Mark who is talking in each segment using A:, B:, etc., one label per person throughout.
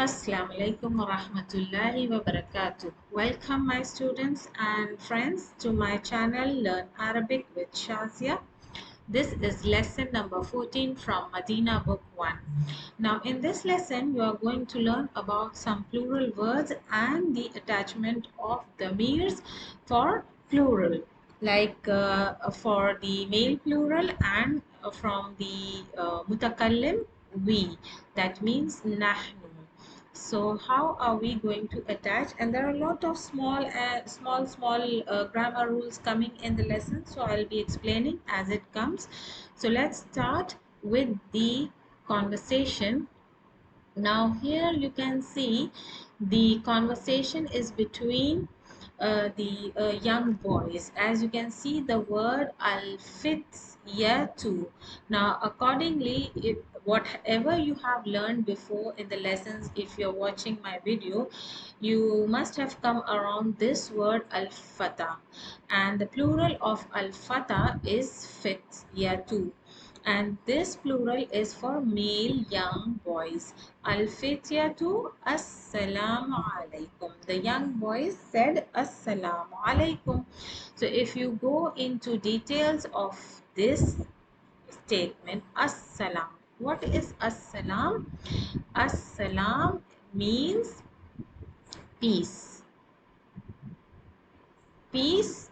A: Assalamu alaikum wa rahmatullahi wa barakatuh. Welcome my students and friends to my channel Learn Arabic with Shazia. This is lesson number 14 from Madina book 1. Now in this lesson you are going to learn about some plural words and the attachment of damirs for plural, like for the male plural and from the mutakallim we, that means nahnu. So how are we going to attach? And there are a lot of small grammar rules coming in the lesson, so I'll be explaining as it comes. So let's start with the conversation. Now here you can see the conversation is between the young boys. As you can see the word al fits too. Now accordingly, if whatever you have learned before in the lessons, if you're watching my video, you must have come around this word al fata, and the plural of al fata is fits too, and this plural is for male young boys. Al-Fityatu Assalamu alaikum. The young boys said Assalamu alaikum. So if you go into details of this statement, Assalam. What is Assalam? Assalam means peace. Peace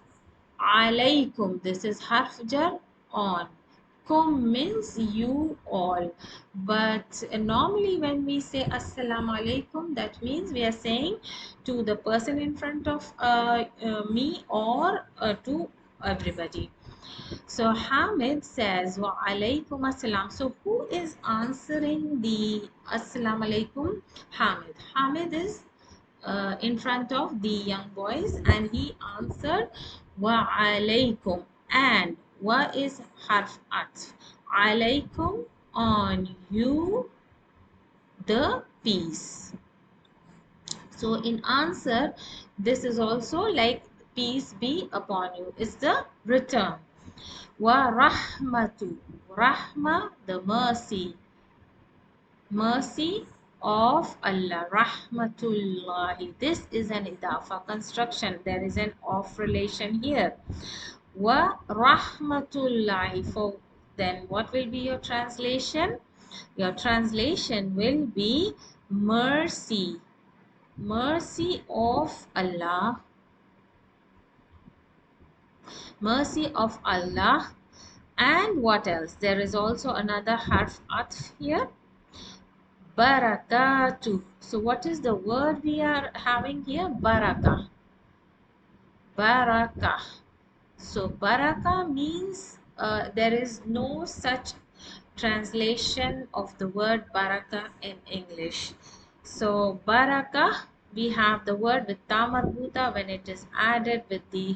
A: alaikum. This is harf jar on. Kum means you all. But normally when we say assalamu alaikum, that means we are saying to the person in front of me or to everybody. So Hamid says wa alaikum assalam. So who is answering the assalamu alaikum? Hamid. Hamid is in front of the young boys and he answered wa alaikum, and wa is harf atf, alaikum, on you the peace. So in answer, this is also like peace be upon you is the return. Wa rahmatu, rahma, the mercy, mercy of Allah, rahmatullahi. This is an idafa construction. There is an of relation here. Wa rahmatullahi. For then what will be your translation? Your translation will be mercy, mercy of Allah, mercy of Allah. And what else? There is also another harf atf here, barakatuh. So what is the word we are having here? Barakah. Barakah. So barakah means there is no such translation of the word barakah in English. So barakah, we have the word with ta marbuta. When it is added with the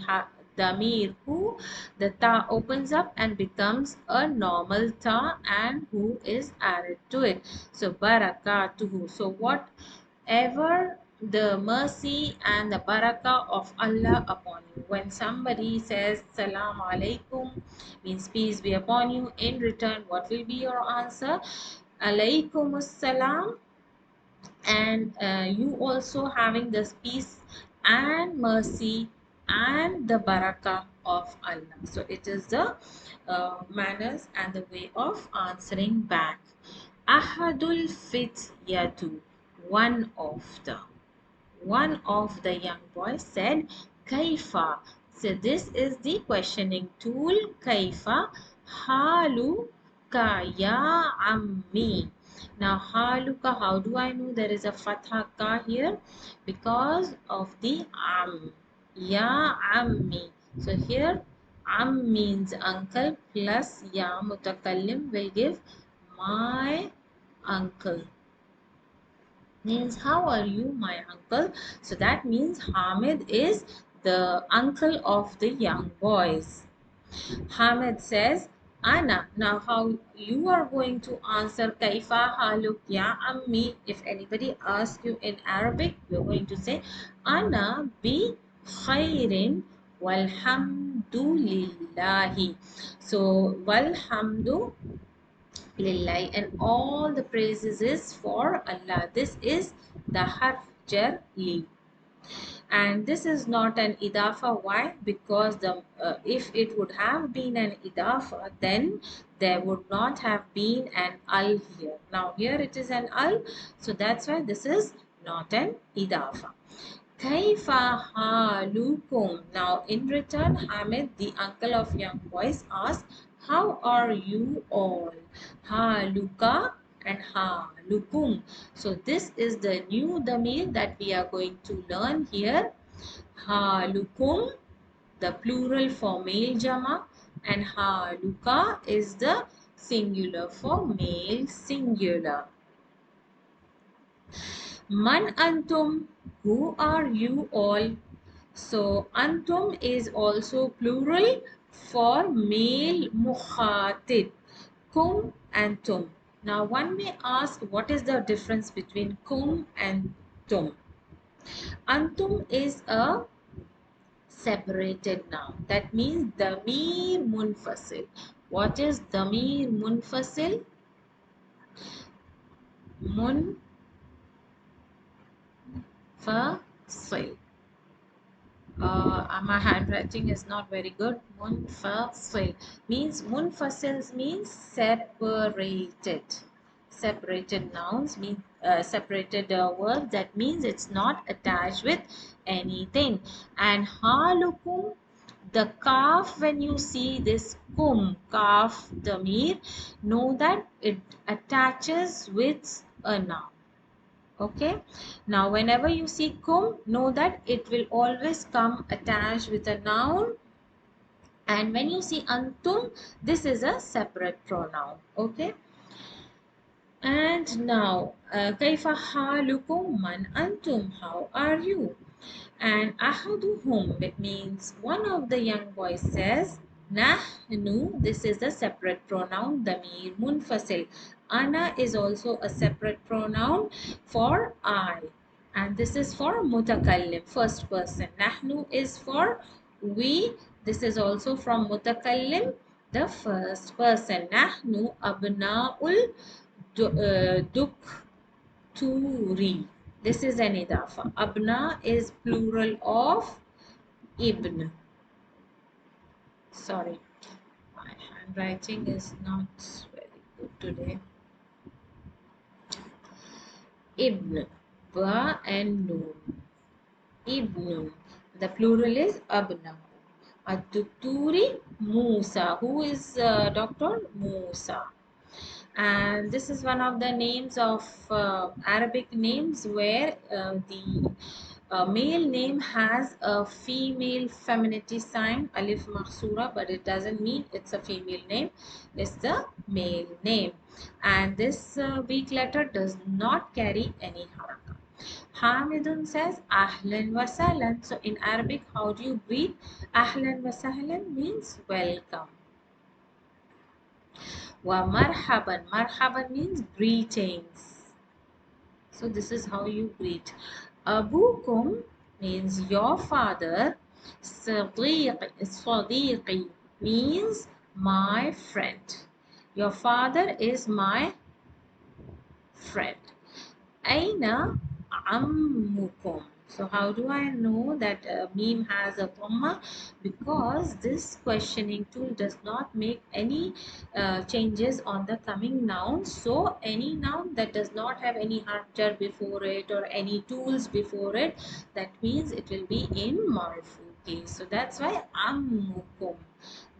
A: damir who, the ta opens up and becomes a normal ta, and who is added to it. So barakatuhu. So whatever the mercy and the barakah of Allah upon you. When somebody says salam alaikum, means peace be upon you, in return what will be your answer? Alaikum assalam. And you also having this peace and mercy and the barakah of Allah. So it is the manners and the way of answering back. Ahadul fityatu, one of the young boys said kaifa. So this is the questioning tool. Kaifa halu ka ya ammi. Now haluka, how do I know there is a fatha ka here? Because of the am. Ya ammi. So here am means uncle plus ya mutakallim will give my uncle. Means how are you, my uncle? So that means Hamid is the uncle of the young boys. Hamid says Anna. Now how you are going to answer Kaifa haluk ya ammi? If anybody asks you in Arabic, you're going to say Anna bi khairin walhamdulillahi. So walhamdu Lillahi, and all the praises is for Allah. This is the harf jar li, and this is not an idafa. Why? Because the if it would have been an idafa, then there would not have been an al here. Now here it is an al, so that's why this is not an idafa. Kaifa halukum. Now in return, Hamid, the uncle of young boys, asked, how are you all? Haluka and halukum. So this is the new damir that we are going to learn here. Halukum, the plural for male jama, and haluka is the singular for male singular. Man antum, who are you all? So antum is also plural for male mukhatib. Kum and tum. Now one may ask, what is the difference between kum and tum? Antum is a separated noun. That means damir munfasil. What is damir munfasil? Munfasil. My handwriting is not very good. Munfasil means, munfasil means separated. Separated nouns mean separated words. That means it's not attached with anything. And halukum, the kaf, when you see this kum kaf damir, know that it attaches with a noun. Okay, now whenever you see kum, know that it will always come attached with a noun, and when you see antum, this is a separate pronoun. Okay, and now kaifa halukum, man antum, how are you? And ahaduhum, it means one of the young boys says, nahnu, this is the separate pronoun, damir munfasil. Ana is also a separate pronoun for I. And this is for mutakallim, first person. Nahnu is for we. This is also from mutakallim, the first person. Nahnu abna'ul dukturi. This is an idafa. Abna is plural of ibn. Sorry, my handwriting is not very good today. Ibn, ba and noon. Ibn. The plural is abna. Ad-dukturi Musa. Who is Dr. Musa? And this is one of the names of Arabic names where the male name has a female femininity sign, alif maksura, but it doesn't mean it's a female name. It's the male name, and this weak letter does not carry any haraka. Hamidun says ahlan wa sahlan. So in Arabic, how do you greet? Ahlan wa sahlan means welcome. Wa marhaban. Marhaban means greetings. So this is how you greet. Abukum means your father. Sadiqi means my friend. Your father is my friend. Aina ammukum. So how do I know that meme has a comma? Because this questioning tool does not make any changes on the coming noun. So any noun that does not have any harf before it or any tools before it, that means it will be in marfu case. So that's why ammukum.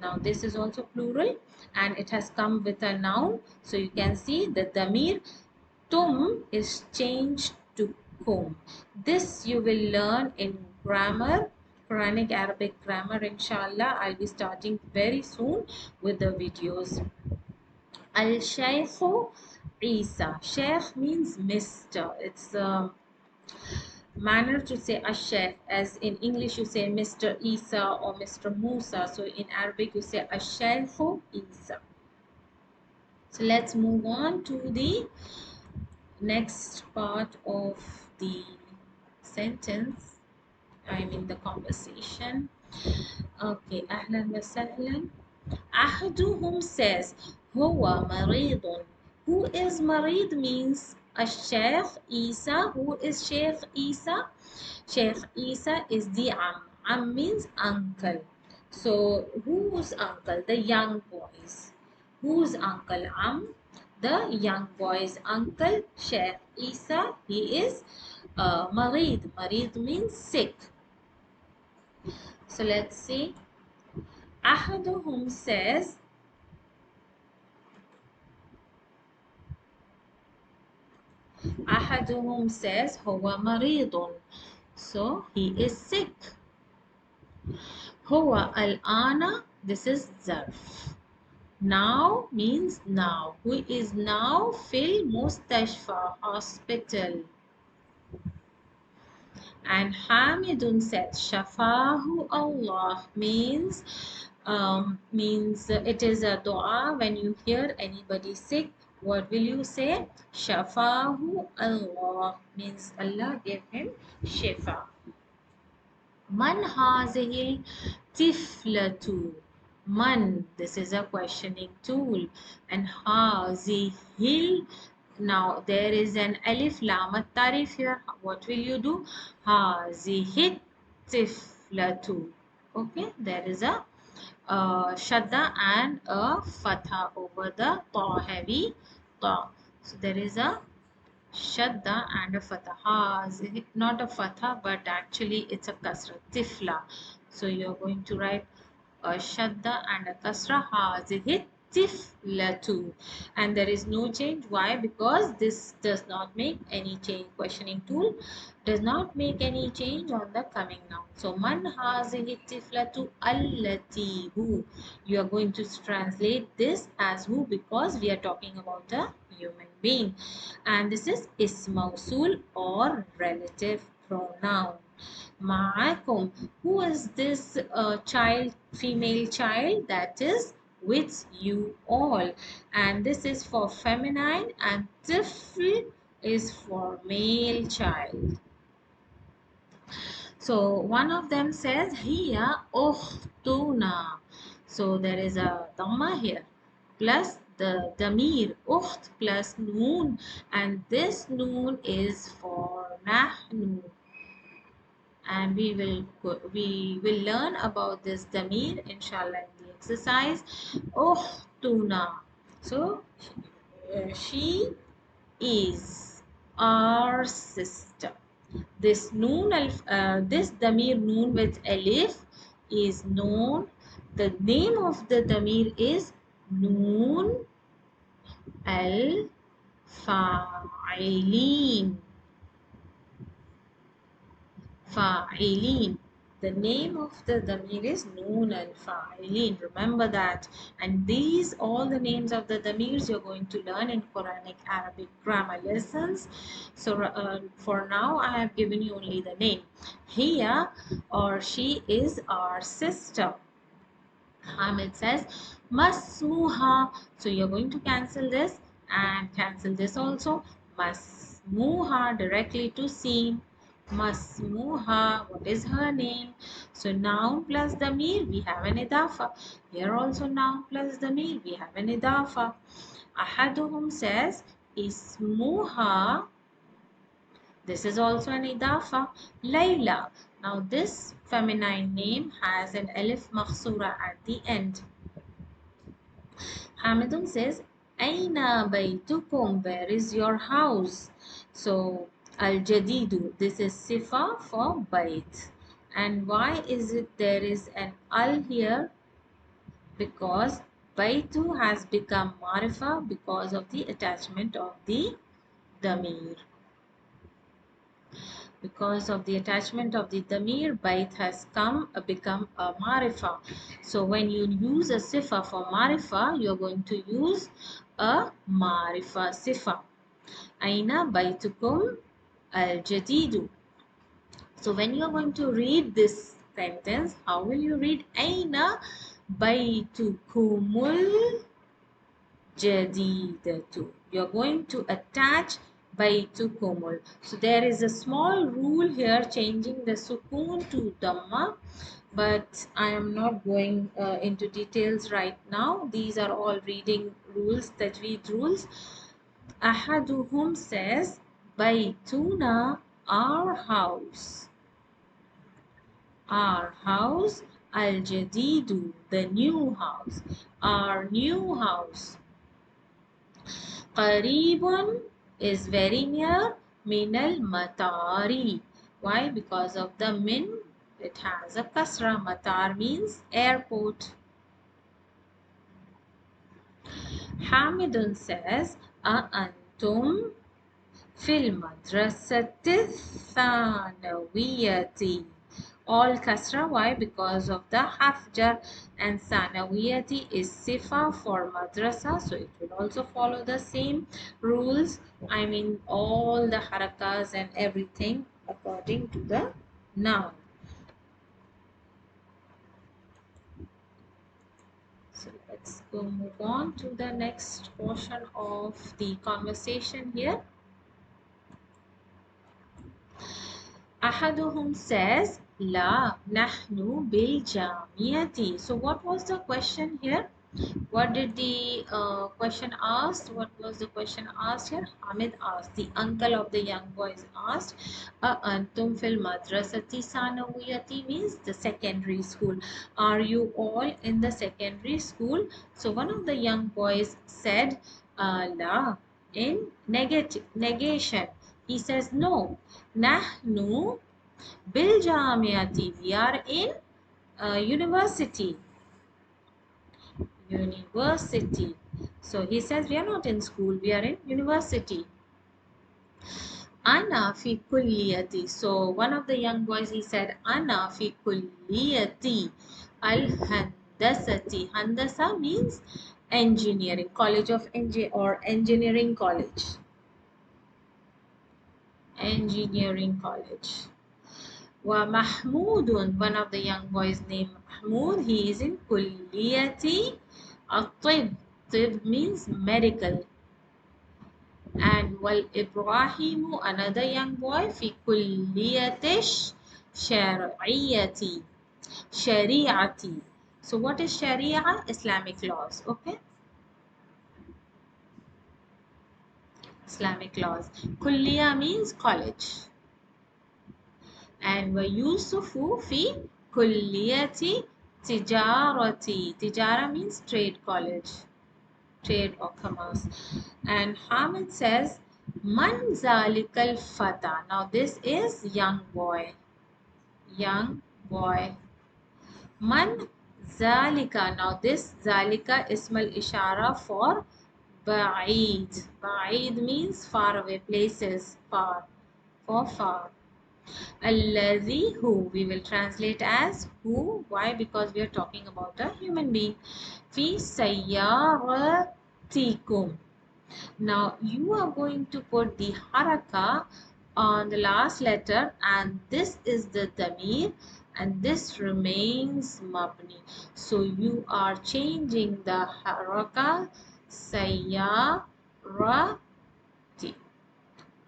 A: Now this is also plural and it has come with a noun. So you can see that damir tum is changed to kum. This you will learn in grammar, Quranic Arabic grammar, inshallah. I'll be starting very soon with the videos. Al-Shaykhu Isa. Shaykh means Mr. It's a manner to say Ash-Shaykh, as in English you say Mr. Isa or Mr. Musa. So in Arabic you say Ash-Shaykhu Isa. So let's move on to the next part of the sentence, I mean the conversation. Okay, ahlan wa sahlan. Ahaduhum says, هو مريض. Who is مريض means الشيخ Isa. Who is Sheikh Isa? Sheikh Isa is the Am. Am means uncle. So whose uncle? The young boys. Whose uncle? Am. The young boy's uncle. Sheikh Isa. He is Marid. Marid means sick. So let's see. أحدهم says أحدهم says هو مريض. So he is sick. هو الآن, this is ظرف. Now means now. Who is now في المستشفى, hospital. And Hamidun said Shafahu Allah means it is a dua. When you hear anybody sick, what will you say? Shafahu Allah means Allah gave him shifa. Man hazihil tiflatu. Man, this is a questioning tool. And hazihil, now there is an alif lam at tarif here. What will you do? Hazihit tiflatu. Okay, there is a shadda and a fatha over the ta, heavy ta. So there is a shadda and a fatha. Not a fatha, but actually it's a kasra, tifla. So you're going to write a shadda and a kasra, hazihi tiflatu. And there is no change. Why? Because this does not make any change. Questioning tool does not make any change on the coming noun. So man hazihi tiflatu allati, who. You are going to translate this as who, because we are talking about a human being. And this is ismausul or relative pronoun. Ma'akum. Who is this child, female child? That is with you all. And this is for feminine, and tifl is for male child. So one of them says hiya ukhtuna. So there is a dhamma here plus the damir ukht plus noon, and this noon is for nahnu. And we will learn about this damir inshallah in the exercise. Ukhtuna. So she is our sister. This this damir noon with alif is known. The name of the damir is noon al fa'ilin. Fa'ilin. The name of the damir is noon al fa'ilin. Remember that. And these, all the names of the damirs you're going to learn in Quranic Arabic grammar lessons. So for now I have given you only the name. Here, or she is our sister. Hamid says masmuha. So you're going to cancel this and cancel this also. Masmuha, directly to see. Masmuha, what is her name? So noun plus damir, we have an idafa. Here also noun plus damir, we have an idafa. Ahaduhum says ismuha. This is also an idafa. Layla. Now this feminine name has an alif makhsura at the end. Hamidun says, Aina baytukum, where is your house? So al-jadidu, this is sifa for bayt. And why is it there is an al here? Because baytu has become marifa because of the attachment of the damir. Because of the attachment of the damir, bait has become a marifa. So when you use a sifa for marifa, you're going to use a marifa sifa. Aina baitukum al-jadidu. So when you're going to read this sentence, how will you read? Aina baitukumul jadidatu. You're going to attach baitukumul. So there is a small rule here changing the sukun to dhamma. but I am not going into details right now. These are all reading rules, tajweed rules. Ahaduhum says, Baytuna, our house. Our house. Al Jadidu, the new house. Our new house. Qaribun is very near. Minal Matari. Why? Because of the min, it has a kasra. Matar means airport. Hamidun says, A antum fil madrasati thanawiyati. All kasra. Why? Because of the hafjar, and sanawiyati is sifa for madrasa, so it will also follow the same rules. I mean all the harakas and everything according to the noun. So let's go move on to the next portion of the conversation here. Ahaduhum says, La nahnu bil jamiyati. So what was the question here? What did the question asked? What was the question asked here? Hamid asked. The uncle of the young boys asked, Antum fil madrasati sanawiyati means the secondary school. Are you all in the secondary school? So one of the young boys said, La, in negation. He says, No, nahnu bil jamiyati. We are in university. University. So he says we are not in school, we are in university. Ana fi kulliyati. So one of the young boys he said Ana fi kulliyati al handasati. Handasa means engineering, college of or engineering college. Engineering college. Wa Mahmudun, one of the young boys named Mahmoud, he is in kulliyati at-tib. Tib means medical. And while Ibrahimu, another young boy, fi kulliyatish shari'ati. Shari'ati. So what is Sharia? Islamic laws. Okay. Islamic laws. Kulliya means college. And wa Yusufu fi kulliyati tijarati. Tijara means trade college. Trade or commerce. And Hamid says, Man zalikal fata. Now this is young boy. Young boy. Man zalika. Now this zalika ismal ishara for ba'id. Ba'id means far away places. Far. For far. Alladhi, who we will translate as who. Why? Because we are talking about a human being. Fi sayyaratikum. Now you are going to put the haraka on the last letter, and this is the damir, and this remains mabni. So you are changing the haraka sayyarati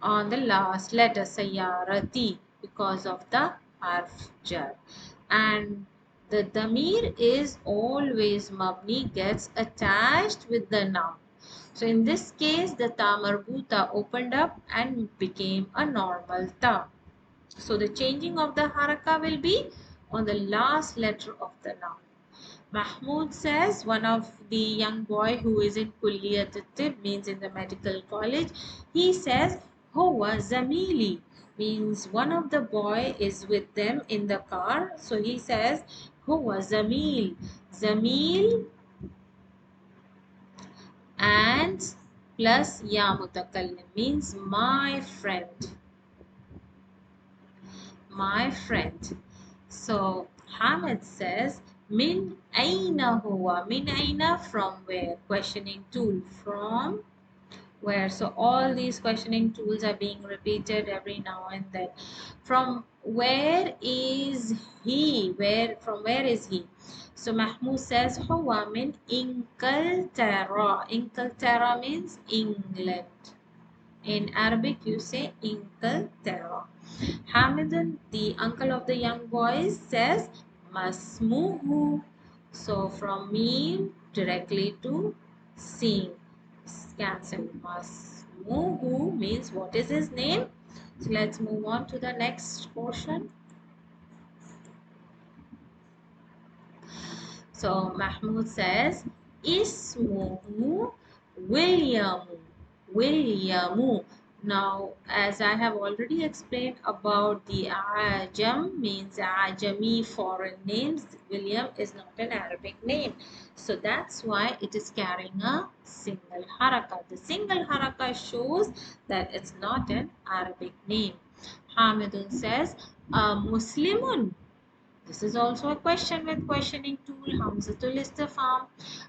A: on the last letter sayyarati because of the harf jar, and the damir is always mabni, gets attached with the noun. So in this case, the ta marbuta opened up and became a normal ta. So the changing of the haraka will be on the last letter of the noun. Mahmoud says, one of the young boy who is in Kulliyat Tib, means in the medical college, he says, Huwa Zamili, means one of the boy is with them in the car. So he says, Huwa Zamil. Zamil and plus ya mutakallim means my friend. My friend. So Hamid says, Min aina huwa. Min aina, from where? Questioning tool. From where? So all these questioning tools are being repeated every now and then. From where is he? From where is he? So Mahmoud says, Huwa min Inglaterra. Inglaterra means England. In Arabic, you say Inglaterra. Hamidun, the uncle of the young boys, says, Masmuhu. So from me directly to seeing. Cancel. Masmuhu means what is his name? So let's move on to the next portion. So Mahmoud says, Ismuhu Williamu. Williamu. Now, as I have already explained about the Ajam means Ajami foreign names, William is not an Arabic name. So that's why it is carrying a single haraka. The single haraka shows that it's not an Arabic name. Hamidun says, Muslimun. This is also a question with questioning tool. Hamzatul istifham.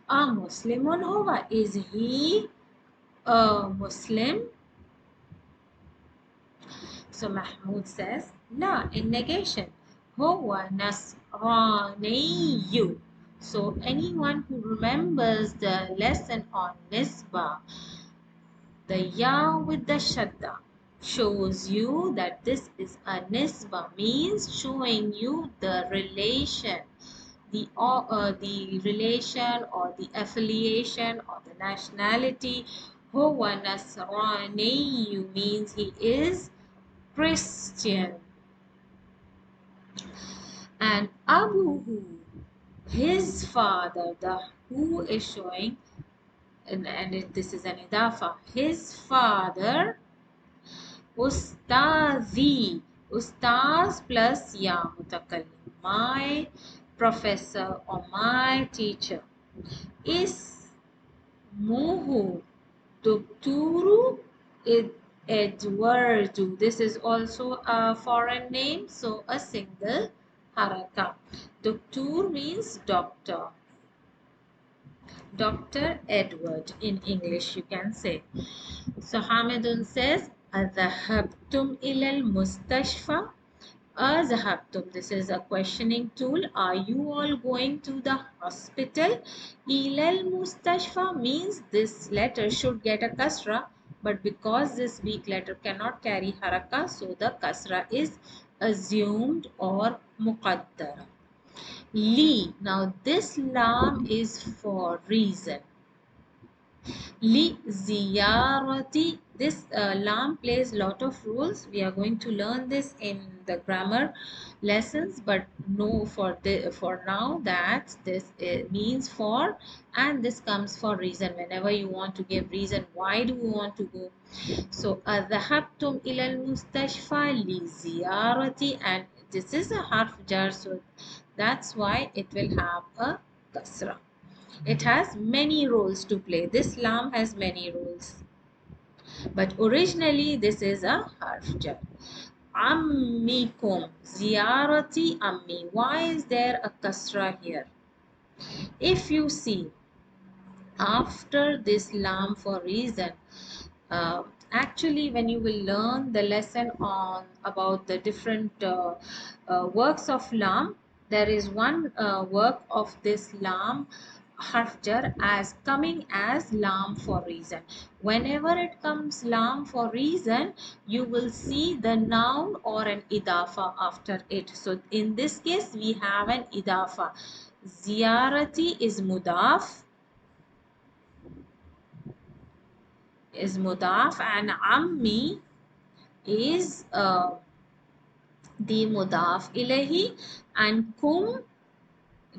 A: A Muslimun huwa. Is he a Muslim? So Mahmoud says, La in negation. Huwa nasraniyu. So anyone who remembers the lesson on Nisbah, the ya with the shadda shows you that this is a nisbah, means showing you the relation, the relation or the affiliation or the nationality. Huwa Nasrani means he is Christian. And Abuhu, his father, the who is showing, this is an idafa, his father, Ustazi. Ustaz plus ya mutakallim. My professor or my teacher. Ismuhu Dokturu Edwardu. This is also a foreign name, so a single haraka. Doktur means doctor. Dr. Edward in English, you can say. So Hamidun says, Adhahabtum ilal mustashfa. Azahabtum. This is a questioning tool. Are you all going to the hospital? Ilal mustashfa means this letter should get a kasra, but because this weak letter cannot carry haraka, so the kasra is assumed or muqaddara. Li. Now this lam is for reason. Li ziyarati. This lam plays lot of roles. We are going to learn this in the grammar lessons, but know for now that this means for, and this comes for reason. Whenever you want to give reason, why do you want to go? So ذهبتم إلى المستشفى لزيارتي, and this is a harf jar, so that's why it will have a kasra. It has many roles to play. This lam has many roles. But originally this is a harf jar. Ammikum. Ziyarati ammi. Why is there a kasra here? If you see after this lam for reason, uh, actually when you will learn the lesson on about the different works of lam, there is one work of this lam harf jar as coming as lam for reason. Whenever it comes lam for reason, you will see the noun or an idafa after it. So in this case we have an idafa. Ziyarati is mudaf, and ammi is the mudaf ilahi, and kum,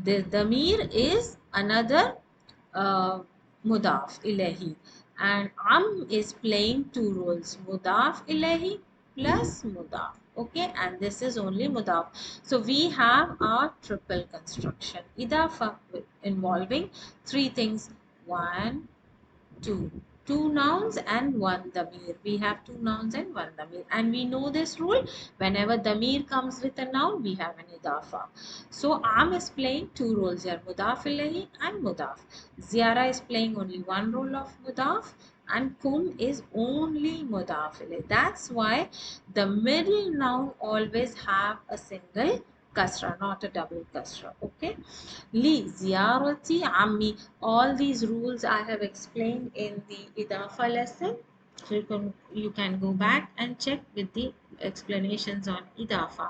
A: the damir, is another mudaf ilahi, and is playing two roles, mudaf ilahi plus mudaf. Okay, and this is only mudaf. So we have our triple construction idafa involving three things. One, two nouns and one damir. We have two nouns and one damir, and we know this rule. Whenever damir comes with a noun, we have an idafa. So am is playing two roles here, mudaf ilahi and mudaf. Ziyara is playing only one role of mudaf, and kum is only mudaf ilahi. That's why the middle noun always have a single kasra, not a double kasra. Okay. Li ziyarati ammi. All these rules I have explained in the idafa lesson. So you can go back and check with the explanations on idafa.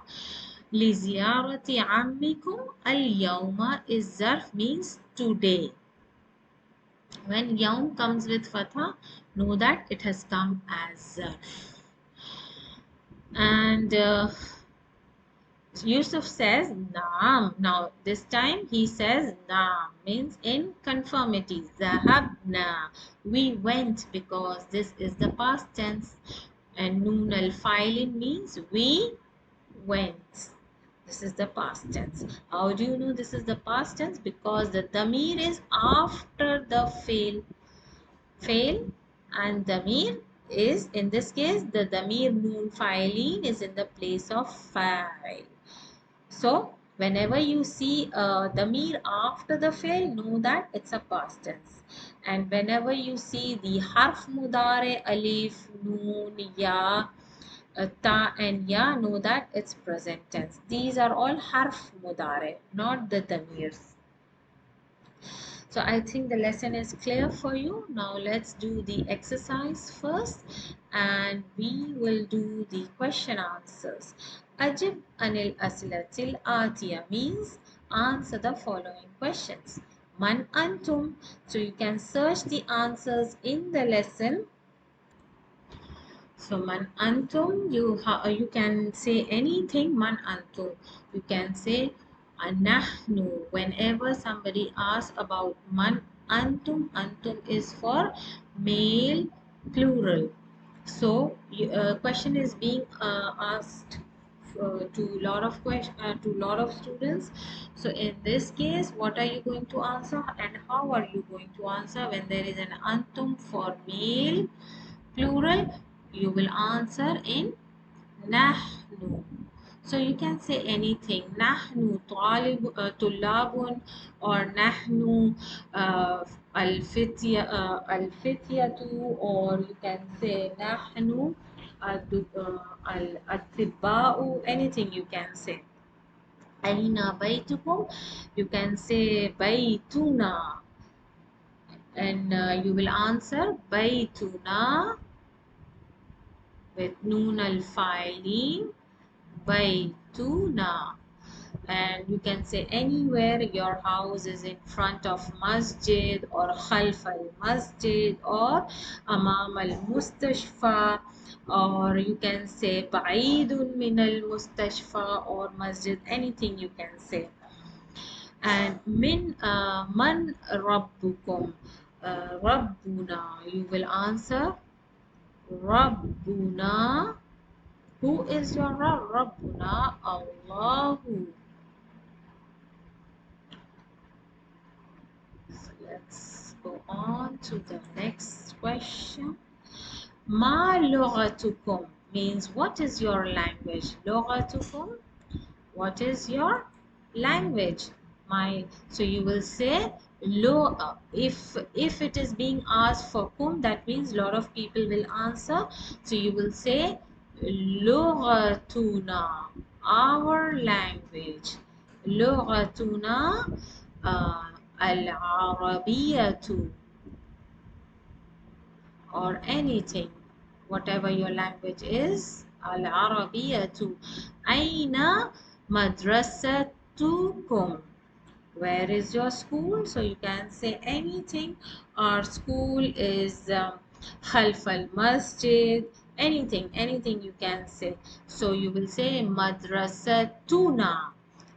A: لزيارة عمكم اليوم is ظرف means today. When yawm comes with fatha, know that it has come as zarf. And Yusuf says naam. Now this time he says naam means in conformity. Zahabna, we went, because this is the past tense. And noon al fa'ilin means we went. This is the past tense. How do you know this is the past tense? Because the damir is after the fail, and damir is, in this case, the damir noon fa'ilin is in the place of fa'il. So whenever you see the mir after the fail, know that it's a past tense. And whenever you see the harf mudare, alif, noon, ya, ta and ya, know that it's present tense. These are all harf mudare, not the damirs. So I think the lesson is clear for you. Now let's do the exercise first, and we will do the question answers. Ajib anil asilatil atiya means answer the following questions. Man antum. So you can search the answers in the lesson. So man antum, you can say anything. Man antum, you can say anahnu. Whenever somebody asks about man antum, antum is for male plural. So question is being asked to lot of students. So in this case, what are you going to answer and how are you going to answer when there is an antum for male plural? You will answer in nahnu. So you can say anything. Nahnu tullabun, or nahnu al-fityatu, or you can say nahnu al-atiba'u, anything you can say. Aina baytukum, you can say baytuna, and you will answer baytuna with noon al-fa'ilin, baytuna. And you can say anywhere your house is in front of masjid, or khalf al masjid, or amam al mustashfa, or you can say ba'idun min al mustashfa or masjid, anything you can say. And man rabbukum, rabbuna, you will answer rabbuna. Who is your Rabb? Rabbuna Allahu. So let's go on to the next question. Ma lughatukum means what is your language? Lughatukum, what is your language? So you will say lo. If it is being asked for kum, that means a lot of people will answer. So you will say lughatuna, our language. Lughatuna al-arabiyatu, or anything, whatever your language is. Al-arabiyatu. Aina madrasatukum, where is your school? So you can say anything. Our school is khalf al masjid, anything you can say. So you will say madrasatuna,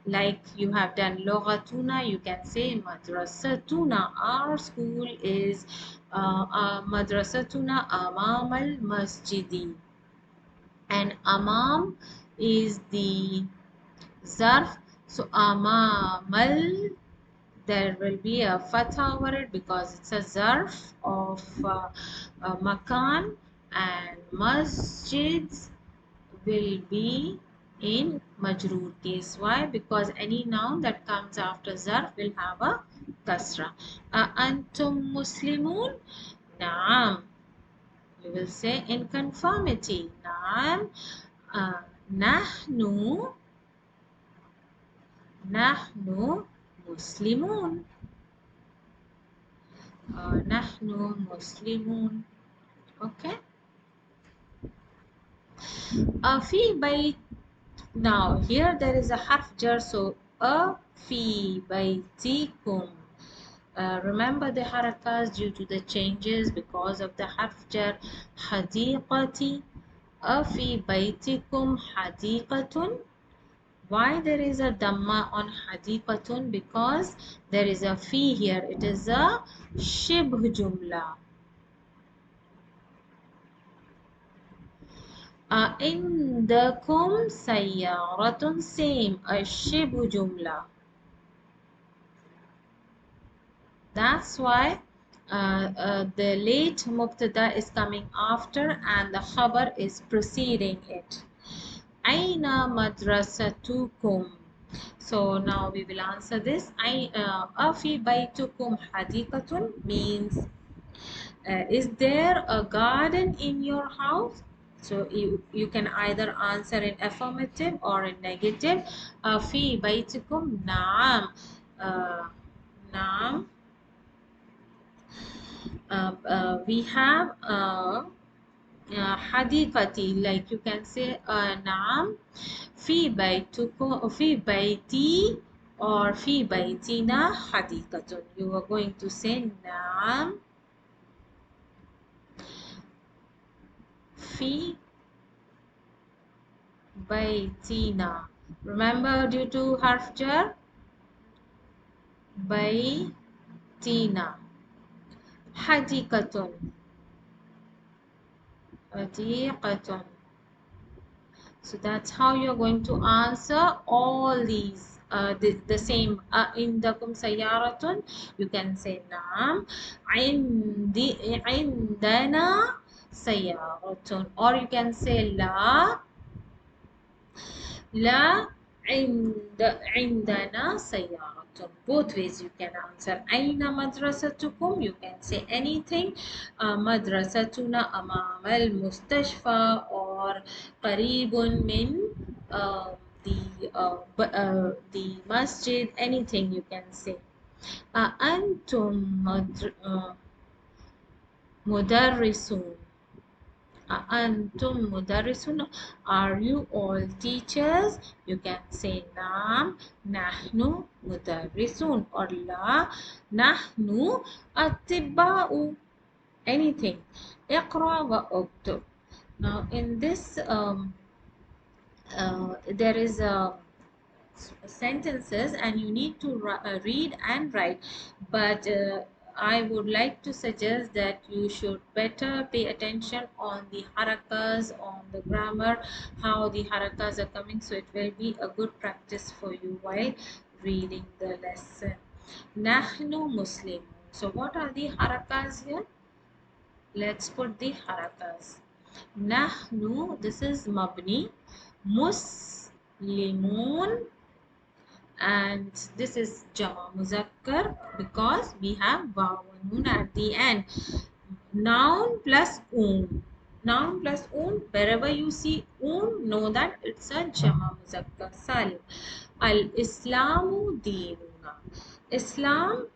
A: like you have done lughatuna, you can say madrasatuna, our school is madrasatuna amam al masjidi. And amam is the zarf. So amamal, there will be a fatha over it because it's a zarf of makan, and masjids will be in majroor case. Why? Because any noun that comes after zarf will have a kasra. Antum muslimun? Naam. You will say in conformity. Naam. Nahnu Nahnu Muslimun. Nahnu Muslimun. Okay. في بيت Now here there is a harf jar, so a fi baytikum. Remember the harakas due to the changes because of the harf jar. Hadiqati, a fi baytikum hadiqatun. Why there is a dhamma on hadiqatun? Because there is a fi here. It is a shibh jumla. عندكم سيارة same الشبه جملة. That's why the late mubtada is coming after and the khabar is preceding it. أين مدرستكم? So now we will answer this. أفي بيتكم حديقة means is there a garden in your house? So you can either answer in affirmative or in negative. في بيتكم نعم. نعم. We have حديقتي, like you can say نعم في بيتي or في بيتنا حديقة. You are going to say نعم في بيتنا. Remember due to harf jar بيتنا. حديقة حديقة. So that's how you're going to answer all these. The same. عندكم سيارة. You can say نعم. عندنا سيارة. Or you can say لا. لا عندنا سيارة. Both ways you can answer. أين مدرستكم? You can say anything. مدرستنا أمام المستشفى or قريب من the masjid. Anything you can say. أنتم مدرسون. أنتم مدرسون. Are you all teachers? You can say نعم نحن مدرسون or لا نحن أطباء. Anything. اقرأ واكتب. Now in this there is sentences and you need to read and write, but I would like to suggest that you should better pay attention on the harakas, on the grammar, how the harakas are coming, so it will be a good practice for you while reading the lesson. Nahnu Muslim. So what are the harakas here? Let's put the harakas. Nahnu, this is mabni. Muslimun, and this is Jama Muzakkar because we have waw and noon at the end. Noun plus un. Noun plus un, wherever you see un, know that it's a Jama Muzakkar Salim. Al-Islamu Deenuna. Islam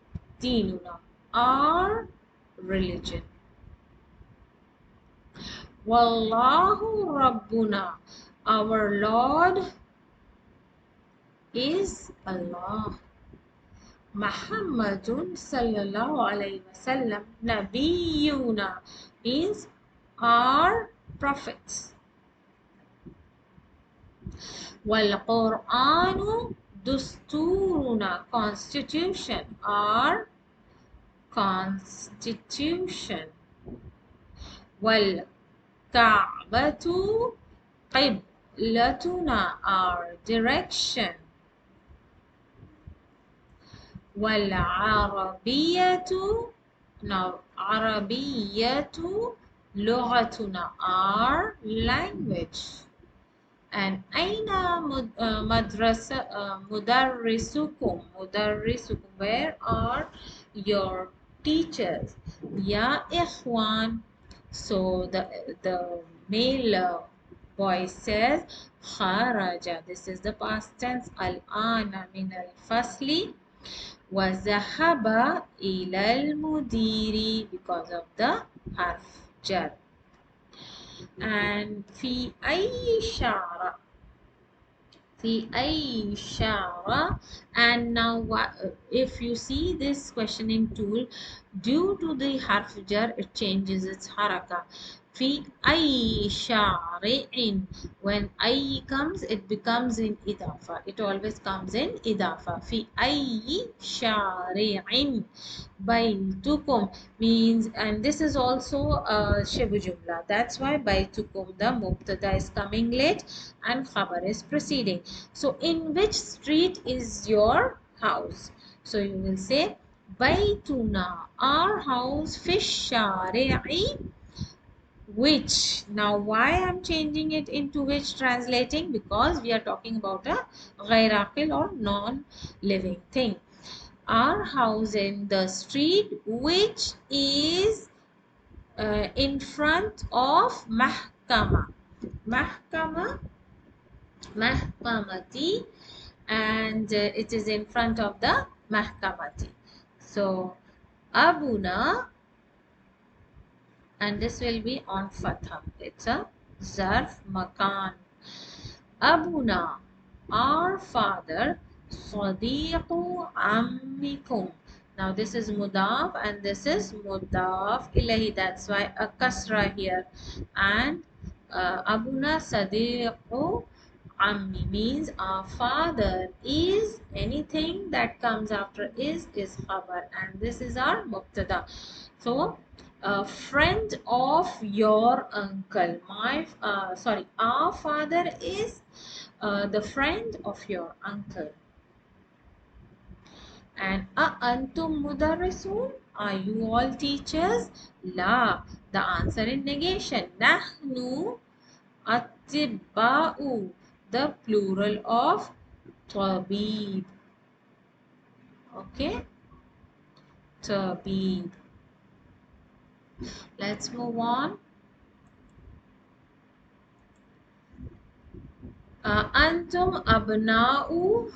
A: Deenuna, our religion. Wallahu Rabbuna, our Lord is Allah. Muhammadun sallallahu alayhi wasallam nabiyuna means our prophets. Wal Quranu dusturuna, constitution, our constitution. Wal Ka'batu qiblatuna, our direction. والعربية, now عربية لغتنا, our language. And أين مدرسة مدرسكم? مدرسكم, where are your teachers? يا إخوان. So the male boy says خرج. This is the past tense. الآن من الفصل. وذهب إلى المدير because of the حرف جر. And في أي شعر. في أي شارع. And now if you see this questioning tool, due to the harf jar it changes its haraka. في أي شارع, when أي comes it becomes in إضافة, it always comes in إضافة. في أي شارع بيتكم means, and this is also a shibu jumla, that's why بيتكم the mubtada is coming late and khabar is preceding. So in which street is your house? So you will say بيتنا, our house, في الشارع which. Now why I'm changing it into which translating? Because we are talking about a ghair or non-living thing. Our house in the street which is in front of mahkama. Mahkama, mahkamati, and it is in front of the mahkamati. So abuna, and this will be on fatha, it's a zarf makan. Abuna, our father, Sadiqu Ammikum. Now this is mudaf and this is mudaf ilahi. That's why a kasra here. And Abuna Sadiqu Ammi means our father is, anything that comes after is khabar, and this is our mubtada. So a friend of your uncle, our father is the friend of your uncle. And antum mudarrisun, are you all teachers? La, the answer in negation. Nahnu atibba'u, the plural of tabib. Okay, tabib. Let's move on. Antum abna'u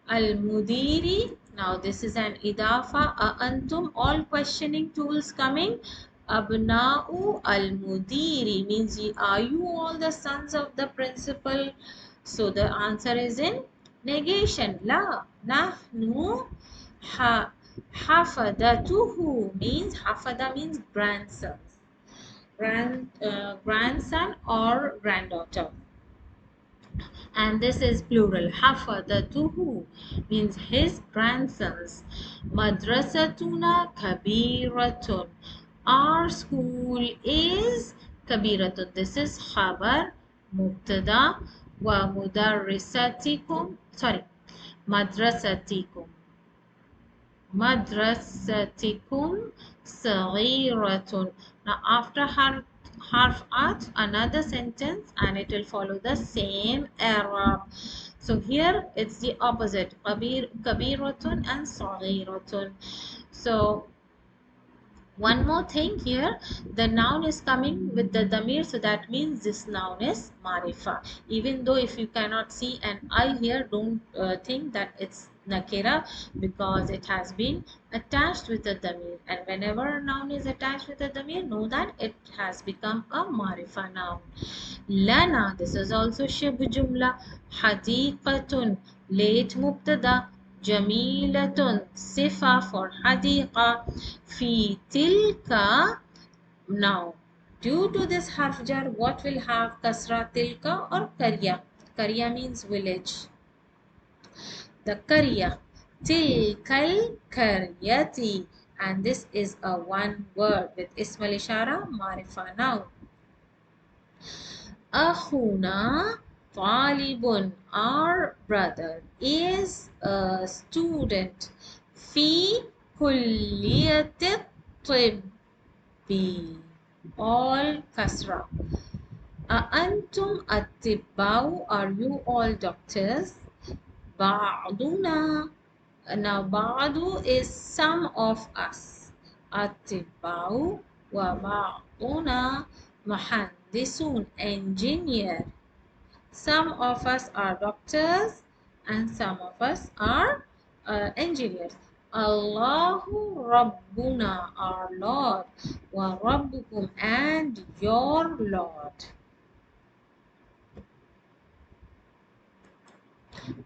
A: al-mudiri. Now this is an idafa. Antum, all questioning tools coming. Abna'u al-mudiri means, are you all the sons of the principal? So the answer is in negation. La, nahnu hafadatuhu means, hafada means grandson, grandson or granddaughter. And this is plural. Hafadatuhu means his grandsons. Madrasatuna kabiratun, our school is kabiratun. This is khabar mubtada. Wa mudarrisatikum, madrasatikum. Madrasatikum saghiratun. Now after harf at, another sentence and it will follow the same Arab. So here it's the opposite. Kabiratun and saghiratun. So one more thing here, the noun is coming with the damir, so that means this noun is marifa. Even though if you cannot see an I here, don't think that it's nakira, because it has been attached with a damir, and whenever a noun is attached with a damir, know that it has become a marifa noun. Lana, this is also shib jumla. Hadiqatun, late mubtada. Jamilatun, sifa for hadiqa. Fi tilka. Now, due to this harf jar, what will have kasra, tilka or karya? Karya means village. The karya. Tilkal karyati. And this is a one word with ismal ishara, marifa noun. Akhuna talibun, our brother is a student. Fi kulliyati tibbi, all kasra. Antum atibau, are you all doctors? Ba'duna, now ba'du is some of us. Atibau wa ba'duna muhandisun, engineer. Some of us are doctors and some of us are engineers. Allahu Rabbuna, our Lord. Wa Rabbukum, and your Lord.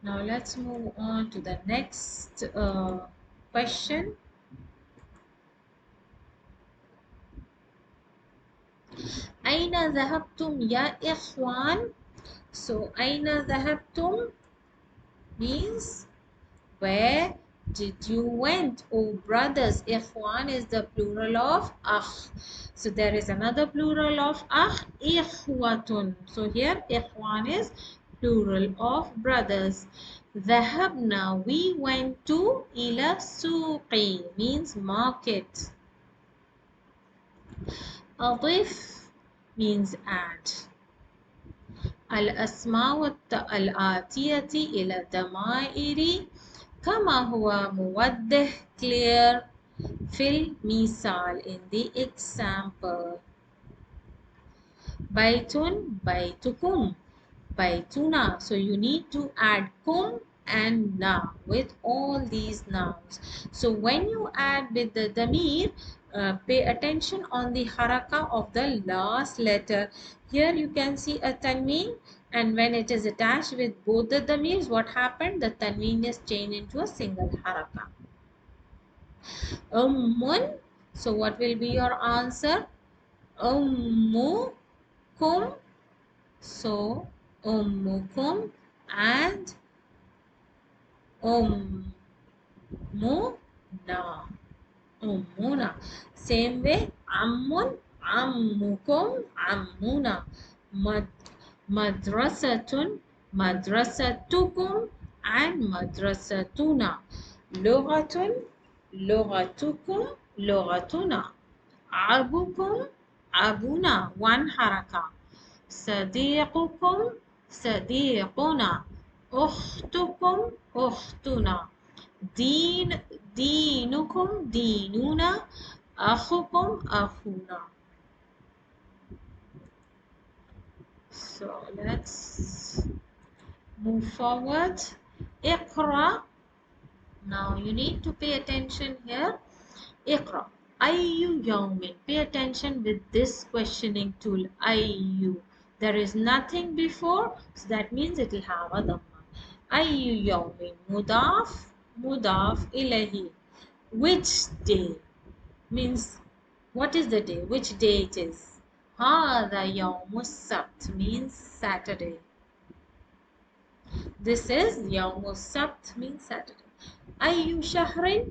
A: Now let's move on to the next question. أين ذهبتم يا إخوان? So أين ذهبتم means where did you went, oh brothers? Ikhwan is the plural of akh. So there is another plural of akh, ikhwatun. So here ikhwan is plural of brothers. ذهبنا, we went to ila suqi means market. أضف means add. الأسماء الآتية إلى الضمائر كما هو موضح clear في المثال in the example. بيت بيتكم بيتنا. So you need to add kum and na with all these nouns. So when you add with the damir, pay attention on the haraka of the last letter. Here you can see a tanween, and when it is attached with both the damirs, what happened? The tanween is changed into a single haraka. Ummun. So what will be your answer? Ummukum. So ummukum and ummuna. Ummuna. Same way, ammun, ammukum, ammuna. Madrasatun, madrasatukum and madrasatuna. Lughatun, lughatukum, lughatuna. Abukum, abuna. One haraka. صديقكم صديقنا أختكم أختنا دينكم ديننا أخوكم أخونا. So let's move forward. اقرأ. Now you need to pay attention here. اقرأ أي يوم. Pay attention with this questioning tool. أي. There is nothing before, so that means it will have a dhamma. أي يوم مضاف مضاف إليه. Which day means what is the day? Which day it is? هذا يوم السبت means Saturday. This is يوم السبت means Saturday. أي شهر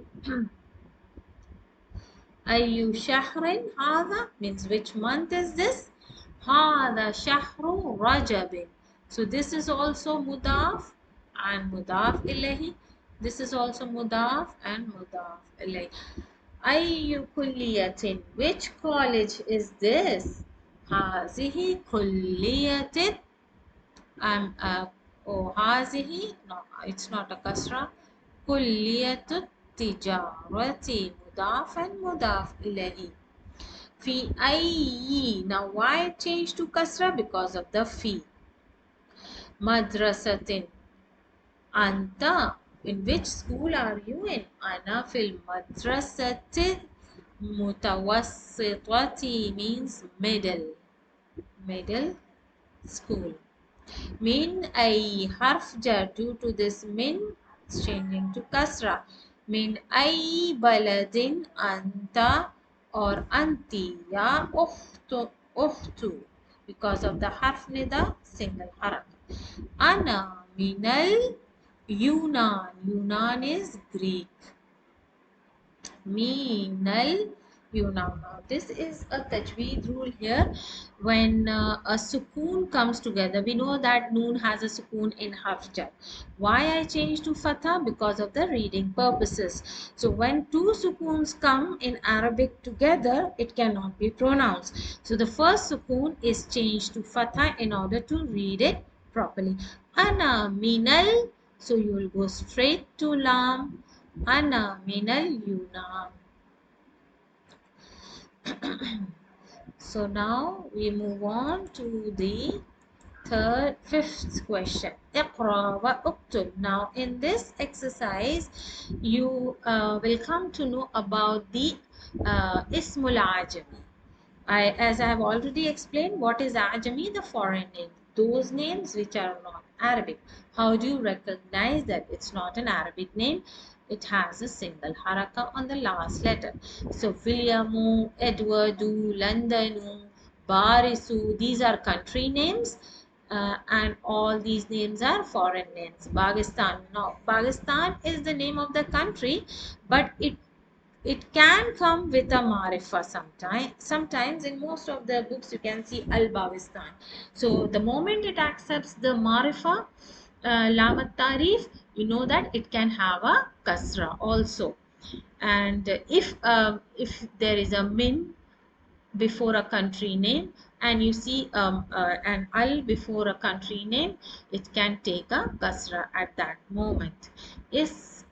A: أي شهر هذا means which month is this? هذا شهر رجب. So this is also mudaf and mudaf ilayhi. This is also mudaf and mudaf ilayhi. أي كلية. Which college is this? هذه كلية هذه no, it's not a kasra. كلية التجارة مضاف مضاف إليه. في أي. Now why change to kasra? Because of the fi. مدرسة. أنت. In which school are you in? أنا في المدرسة المتوسطة means middle school. Min أي حرف جر. Due to this min it's changing to kasra. Min أي بلد أنت or أنتِ يا أخت because of the حرف nida single حرف. أنا من اليونان. Yunan is Greek. Minal Yunam. Now this is a tajweed rule here. When a sukoon comes together, we know that noon has a sukoon in harf jar. Why I changed to fatha? Because of the reading purposes. So when two sukoons come in Arabic together, it cannot be pronounced. So the first sukoon is changed to fatha in order to read it properly. Ana minal. So you will go straight to lam. Ana minal Yunam. So now we move on to the fifth question. اقرأ واكتب. Now in this exercise, you will come to know about the Ismul Ajami. As I have already explained, what is Ajami? The foreign name. those names which are not Arabic. How do you recognize that it's not an Arabic name? It has a single haraka on the last letter. So Williamu, Edwardu, Londonu, Barisu, these are country names. And all these names are foreign names. Pakistan. Now, Pakistan is the name of the country, but it can come with a marifa sometime. Sometimes in most of the books you can see Al Bavistan. So the moment it accepts the marifa, Lamat Tarif, you know that it can have a kasra also. And if there is a min before a country name and you see an al before a country name, it can take a kasra at that moment. Is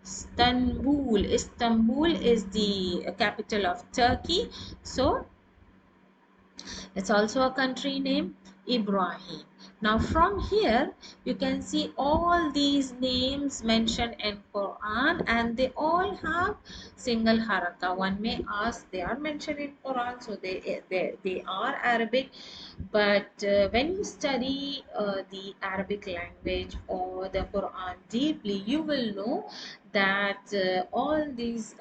A: Istanbul is the capital of Turkey, so it's also a country name, Ibrahim. Now from here you can see all these names mentioned in Quran and they all have single haraka. One may ask, they are mentioned in Quran, so they are Arabic. But when you study the Arabic language or the Quran deeply, you will know that all these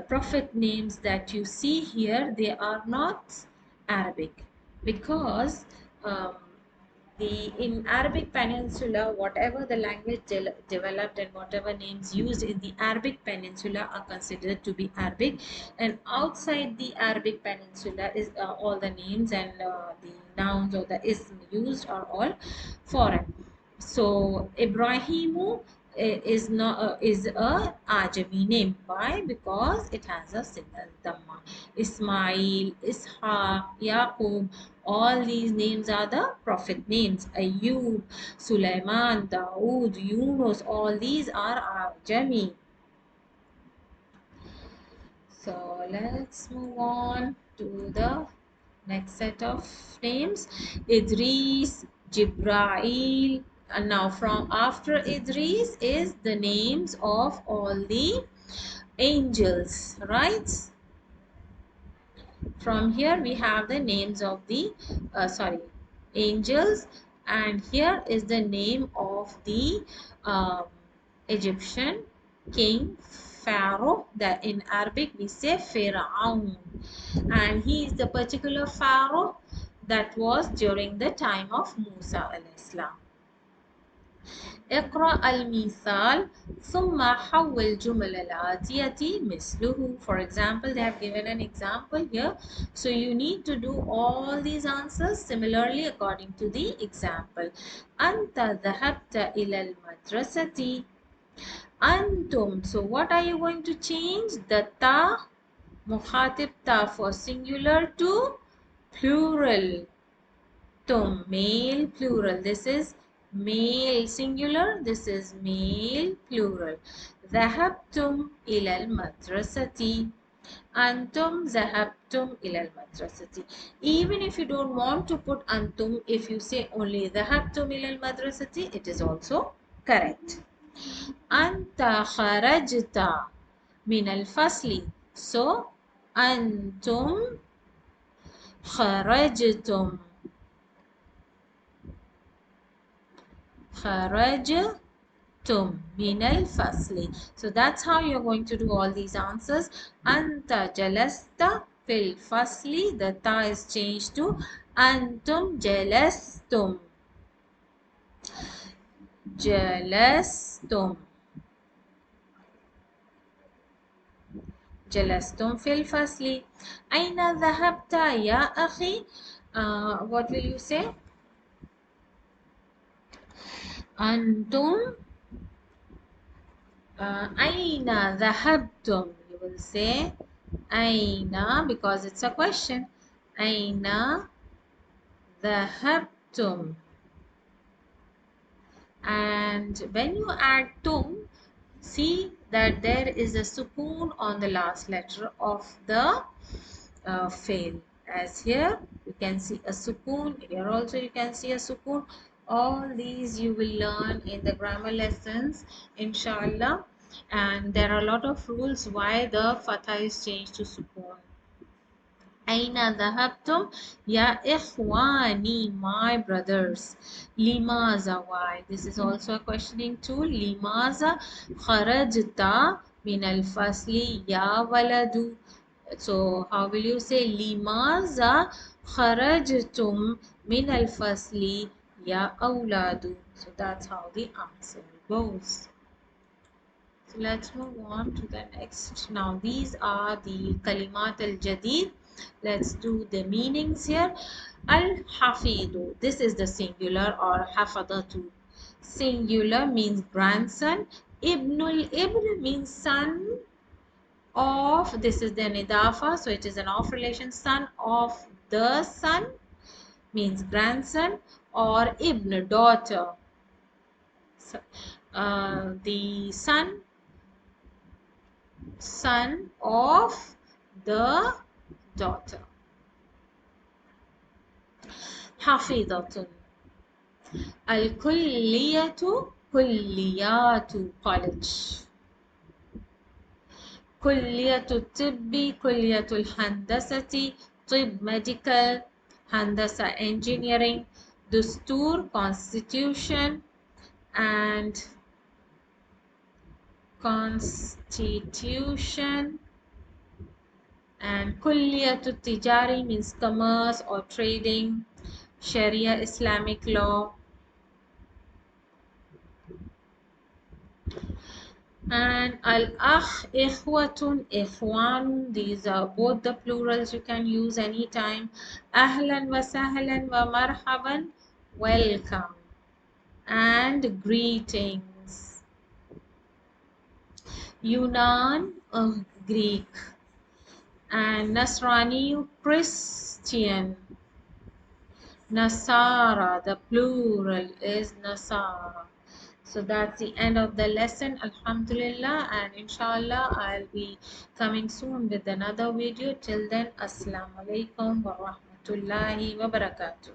A: prophet names that you see here, they are not Arabic, because um, the in Arabic Peninsula, whatever the language developed and whatever names used in the Arabic Peninsula are considered to be Arabic, and outside the Arabic Peninsula is all the names and the nouns or the ism used are all foreign. So Ibrahimu is not is a Ajami name. Why? Because it has a single dhamma. Ismail, Ishaq, Yaqub, all these names are the prophet names. Ayub, Sulaiman, Dawood, Yunus, all these are Ajami. So let's move on to the next set of names. Idris, Jibrail, and now from after Idris is the names of all the angels, right? From here we have the names of the angels, and here is the name of the um, Egyptian king Pharaoh, that in Arabic we say Pharaoh, and he is the particular Pharaoh that was during the time of Musa alayhi salam. اقرأ المثال ثم حول جمل الآتية مثله. For example, they have given an example here. So you need to do all these answers similarly according to the example. أنت ذهبت إلى المدرسة. أنتم. So what are you going to change? The ta, مخاطب ta for singular to plural. Tum, male plural. This is male singular. This is male plural. ذهبتم إلى المدرسة. أنتم ذهبتم إلى المدرسة. Even if you don't want to put أنتم, if you say only ذهبتم إلى المدرسة, it is also correct. أنت خرجت من الفصل. So أنتم خرجتم. خرجتم من الفصل. So that's how you're going to do all these answers. أنت جلست في الفصل. The ta is changed to أنتم جلستم. جلستم. جلستم في الفصل. أين ذهبت يا أخي? What will you say? أنتم أين ذهبتم? You will say أين, because it's a question. أين ذهبتم? And when you add tum, see that there is a sukoon on the last letter of the fail. As here you can see a sukoon, here also you can see a sukoon. All these you will learn in the grammar lessons, inshallah. And there are a lot of rules why the fatha is changed to sukoon. أين ذهبتم يا إخواني, my brothers. لماذا, why? This is also a questioning tool. لماذا خرجت من الفصل يا ولد? So how will you say لماذا خرجتم من الفصل يا أولاد? So that's how the answer goes. So let's move on to the next. Now these are the kalimat al-jadid. Let's do the meanings here. Al-hafidu. This is the singular, or hafadatu. Singular means grandson. Ibnul Ibn means son of. This is the nidafa, so it is an off relation. Son of the son means grandson, or Ibn, daughter. So, the son of the daughter. حفيظة. الكلية كليات college. كلية الطب كلية الهندسة طب medical هندسة engineering دستور constitution and constitution and كلية التجاري means commerce or trading Sharia Islamic law and al-akh ikhwatun ikhwan, these are both the plurals you can use anytime. Ahlan wa sahlan wa marhaban, welcome and greetings. Yunan, Greek, and Nasrani, Christian. Nasara, the plural is Nasara. So that's the end of the lesson. Alhamdulillah, and inshallah I'll be coming soon with another video. Till then, Assalamu alaikum wa rahmatullahi wa barakatuh.